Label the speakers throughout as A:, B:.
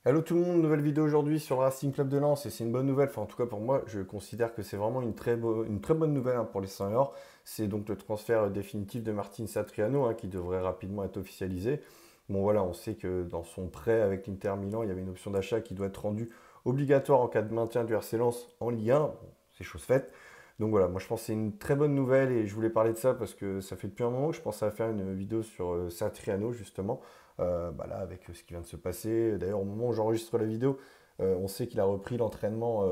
A: Hello tout le monde, nouvelle vidéo aujourd'hui sur le Racing Club de Lens et c'est une bonne nouvelle, enfin en tout cas pour moi je considère que c'est vraiment une très bonne nouvelle pour les Saint-Maur. C'est donc le transfert définitif de Martin Satriano qui devrait rapidement être officialisé. Bon voilà, on sait que dans son prêt avec l'Inter Milan, il y avait une option d'achat qui doit être rendue obligatoire en cas de maintien du RC Lens en Ligue 1. Bon, c'est chose faite. Donc voilà, moi je pense que c'est une très bonne nouvelle et je voulais parler de ça parce que ça fait depuis un moment que je pensais à faire une vidéo sur Satriano justement. Là, avec ce qui vient de se passer. D'ailleurs, au moment où j'enregistre la vidéo, on sait qu'il a repris l'entraînement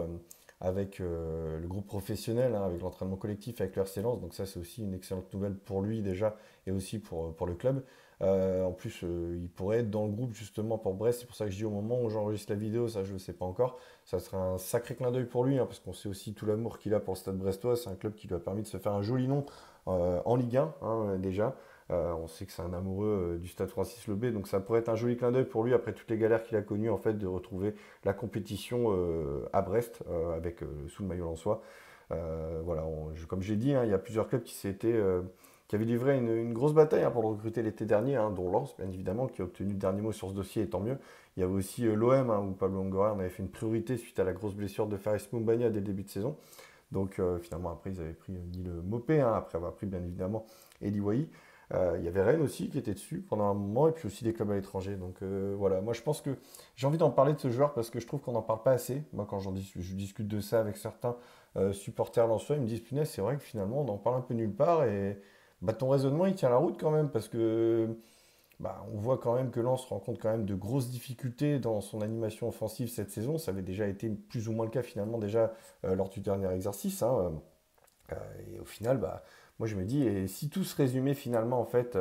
A: avec le groupe professionnel, avec l'entraînement collectif avec le RC Lens. Donc ça, c'est aussi une excellente nouvelle pour lui déjà et aussi pour le club. En plus, il pourrait être dans le groupe justement pour Brest. C'est pour ça que je dis au moment où j'enregistre la vidéo, ça je ne sais pas encore. Ça serait un sacré clin d'œil pour lui, parce qu'on sait aussi tout l'amour qu'il a pour le Stade Brestois. C'est un club qui lui a permis de se faire un joli nom en Ligue 1 déjà. On sait que c'est un amoureux du Stade Francis Lebet, donc ça pourrait être un joli clin d'œil pour lui après toutes les galères qu'il a connues en fait de retrouver la compétition à Brest avec sous le maillot lensois. Comme j'ai dit, il y a plusieurs clubs qui avaient livré une grosse bataille pour le recruter l'été dernier, dont Lens bien évidemment qui a obtenu le dernier mot sur ce dossier et tant mieux. Il y avait aussi l'OM où Pablo Longoria en avait fait une priorité suite à la grosse blessure de Faris Moumbagna dès le début de saison. Donc finalement après ils avaient pris Neil Mopé après avoir pris bien évidemment Eli Wahi. Il y avait Rennes aussi qui était dessus pendant un moment, et puis aussi des clubs à l'étranger. Donc voilà, moi je pense que j'ai envie d'en parler de ce joueur parce que je trouve qu'on n'en parle pas assez. Moi quand je discute de ça avec certains supporters lensois, ils me disent punaise, c'est vrai que finalement on en parle un peu nulle part et ton raisonnement il tient la route quand même parce que on voit quand même que Lens rencontre quand même de grosses difficultés dans son animation offensive cette saison. Ça avait déjà été plus ou moins le cas finalement déjà lors du dernier exercice. Euh, et au final, moi je me dis, et si tout se résumait finalement en fait,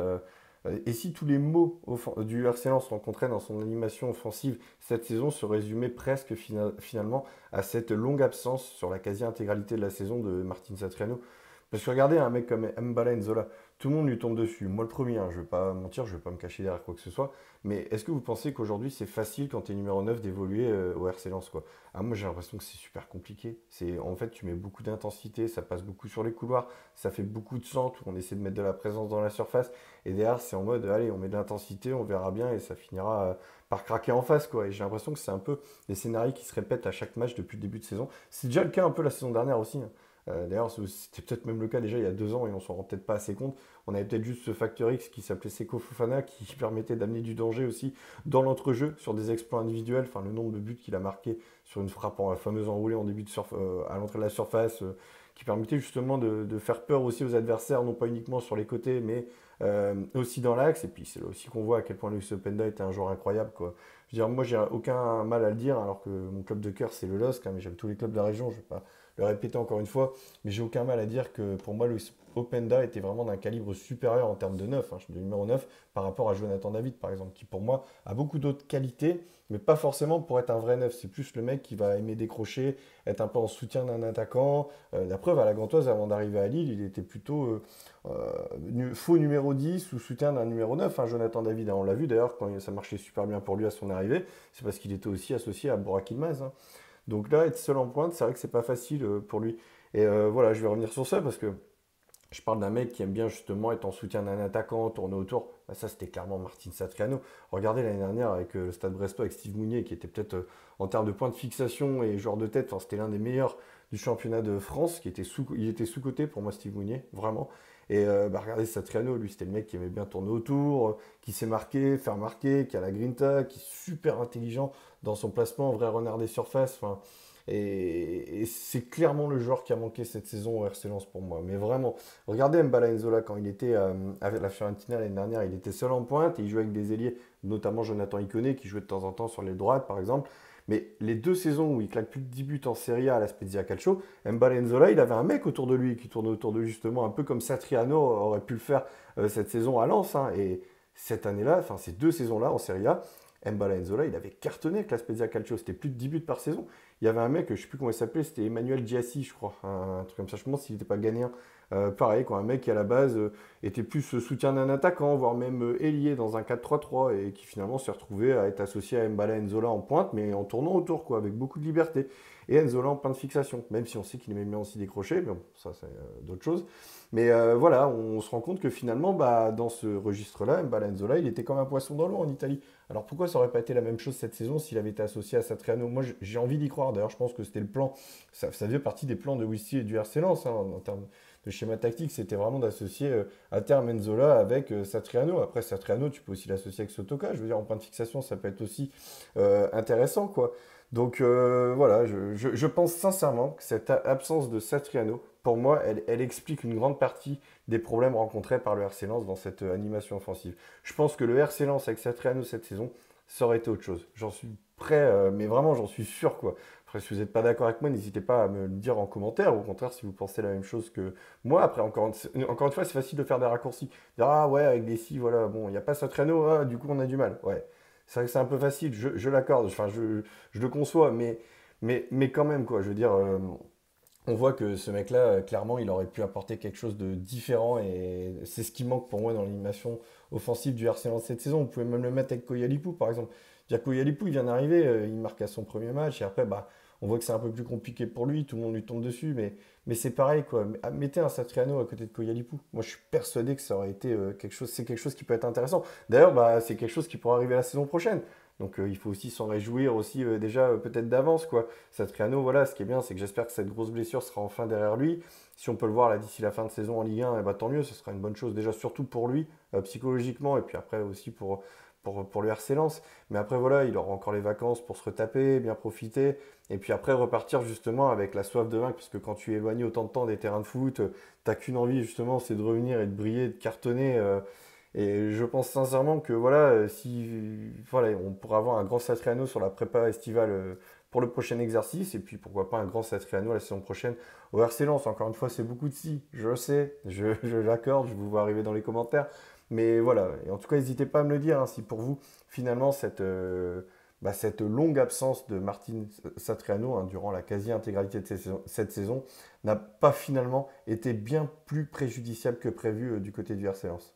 A: et si tous les mots du RC Lens rencontrés dans son animation offensive cette saison se résumaient presque finalement à cette longue absence sur la quasi-intégralité de la saison de Martin Satriano. Parce que regardez un mec comme Mbala Nzola, tout le monde lui tombe dessus. Moi le premier, je ne vais pas mentir, je ne vais pas me cacher derrière quoi que ce soit. Mais est-ce que vous pensez qu'aujourd'hui c'est facile quand tu es numéro 9 d'évoluer au RC Lens quoi? Moi j'ai l'impression que c'est super compliqué. En fait tu mets beaucoup d'intensité, ça passe beaucoup sur les couloirs, ça fait beaucoup de centres où on essaie de mettre de la présence dans la surface. Et derrière c'est en mode allez on met de l'intensité, on verra bien et ça finira par craquer en face quoi. Et j'ai l'impression que c'est un peu des scénarios qui se répètent à chaque match depuis le début de saison. C'est déjà le cas un peu la saison dernière aussi. D'ailleurs, c'était peut-être même le cas déjà il y a 2 ans et on s'en rend peut-être pas assez compte. On avait peut-être juste ce facteur X qui s'appelait Seko Fofana qui permettait d'amener du danger aussi dans l'entrejeu sur des exploits individuels. Enfin, le nombre de buts qu'il a marqué sur une frappe en la fameuse enroulée en début de à l'entrée de la surface qui permettait justement de faire peur aussi aux adversaires, non pas uniquement sur les côtés, mais aussi dans l'axe. Et puis c'est là aussi qu'on voit à quel point Luis Openda était un joueur incroyable, quoi. Je veux dire, moi j'ai aucun mal à le dire, alors que mon club de cœur c'est le LOSC, mais j'aime tous les clubs de la région, je ne vais pas le répéter encore une fois, mais j'ai aucun mal à dire que pour moi Luis Openda était vraiment d'un calibre supérieur en termes de neuf, de numéro 9 par rapport à Jonathan David par exemple, qui pour moi a beaucoup d'autres qualités, mais pas forcément pour être un vrai neuf. C'est plus le mec qui va aimer décrocher, être un peu en soutien d'un attaquant. La preuve, à la Gantoise, avant d'arriver à Lille, il était plutôt faux numéro 10 ou soutien d'un numéro 9, Jonathan David. On l'a vu d'ailleurs, quand ça marchait super bien pour lui à son arrivée, c'est parce qu'il était aussi associé à Burak Yılmaz. Donc là, être seul en pointe, c'est vrai que c'est pas facile pour lui. Et voilà, je vais revenir sur ça parce que je parle d'un mec qui aime bien justement être en soutien d'un attaquant, tourner autour. Ça, c'était clairement Martin Satriano. Regardez l'année dernière avec le Stade Brestois, avec Steve Mounier, qui était peut-être en termes de points de fixation et joueur de tête, c'était l'un des meilleurs du championnat de France, il était sous-coté pour moi, Steve Mounier, vraiment. Et regardez Satriano, lui, c'était le mec qui aimait bien tourner autour, qui sait marquer, faire marquer, qui a la grinta, qui est super intelligent dans son placement, vrai renard des surfaces. Et c'est clairement le joueur qui a manqué cette saison au RC Lens pour moi. Mais vraiment, regardez Mbala Nzola quand il était avec la Fiorentina l'année dernière, il était seul en pointe et il jouait avec des ailiers, notamment Jonathan Iconé qui jouait de temps en temps sur les droites par exemple. Mais les 2 saisons où il claque plus de 10 buts en Serie A à la Spezia Calcio, Mbala Nzola, il avait un mec autour de lui qui tournait autour de lui justement, un peu comme Satriano aurait pu le faire cette saison à Lens. Et cette année-là, enfin ces 2 saisons-là en Serie A, Mbala Nzola, il avait cartonné avec la Spezia Calcio. C'était plus de 10 buts par saison. Il y avait un mec, je ne sais plus comment il s'appelait, c'était Emmanuel Giassi, je crois. Un truc comme ça. Je me demande s'il n'était pas ghanéen. Pareil, quoi, un mec qui à la base était plus soutien d'un attaquant, voire même ailier dans un 4-3-3 et qui finalement s'est retrouvé à être associé à Mbala Nzola en pointe, mais en tournant autour, quoi, avec beaucoup de liberté. Et Nzola en point de fixation, même si on sait qu'il aimait bien aussi décrocher, mais bon, ça c'est d'autres choses. Mais voilà, on se rend compte que finalement, dans ce registre-là, Mbala Nzola, il était comme un poisson dans l'eau en Italie. Alors pourquoi ça aurait pas été la même chose cette saison s'il avait été associé à Satriano? Moi j'ai envie d'y croire, d'ailleurs je pense que c'était le plan, ça faisait partie des plans de Wisty et du RC Lens, hein, en termes de schéma tactique, c'était vraiment d'associer à terme Enzola avec Satriano. Après Satriano, tu peux aussi l'associer avec Sotoka, je veux dire en point de fixation ça peut être aussi intéressant quoi. Donc voilà, je pense sincèrement que cette absence de Satriano, pour moi, elle explique une grande partie des problèmes rencontrés par le RC Lens dans cette animation offensive. Je pense que le RC Lens avec Satriano cette saison, ça aurait été autre chose. J'en suis prêt, mais vraiment j'en suis sûr quoi. Après, si vous n'êtes pas d'accord avec moi, n'hésitez pas à me le dire en commentaire. Au contraire, si vous pensez la même chose que moi. Après, encore une fois, c'est facile de faire des raccourcis. Dire, ah ouais, avec des si, voilà, bon, il n'y a pas Satriano, ah, du coup on a du mal. Ouais, c'est vrai que c'est un peu facile, je l'accorde, enfin, je le conçois, mais quand même, quoi. Je veux dire, on voit que ce mec-là, clairement, il aurait pu apporter quelque chose de différent et c'est ce qui manque pour moi dans l'animation offensive du RC Lens cette saison. Vous pouvez même le mettre avec Koyalipou, par exemple. Dire Koyalipou, il vient d'arriver, il marque à son premier match et après, bah, on voit que c'est un peu plus compliqué pour lui, tout le monde lui tombe dessus, mais c'est pareil, quoi. Mettez un Satriano à côté de Koyalipou. Moi, je suis persuadé que ça aurait été quelque chose, c'est quelque chose qui peut être intéressant. D'ailleurs, bah, c'est quelque chose qui pourra arriver la saison prochaine. Donc il faut aussi s'en réjouir aussi déjà peut-être d'avance quoi. Satriano, voilà, ce qui est bien, c'est que j'espère que cette grosse blessure sera enfin derrière lui. Si on peut le voir là d'ici la fin de saison en Ligue 1, eh ben, tant mieux, ce sera une bonne chose déjà surtout pour lui psychologiquement et puis après aussi pour le RC Lens. Mais après voilà, il aura encore les vacances pour se retaper, bien profiter et puis après repartir justement avec la soif de vaincre parce que quand tu es éloigné autant de temps des terrains de foot, t'as qu'une envie justement, c'est de revenir et de briller, de cartonner. Et je pense sincèrement que voilà, si voilà, on pourra avoir un grand Satriano sur la prépa estivale pour le prochain exercice, et puis pourquoi pas un grand Satriano la saison prochaine au RC Lens. Encore une fois, c'est beaucoup de si, je le sais, je l'accorde, je vous vois arriver dans les commentaires. Mais voilà, et en tout cas, n'hésitez pas à me le dire hein, si pour vous, finalement, cette longue absence de Martin Satriano hein, durant la quasi-intégralité de cette saison n'a pas finalement été bien plus préjudiciable que prévu du côté du RC Lens.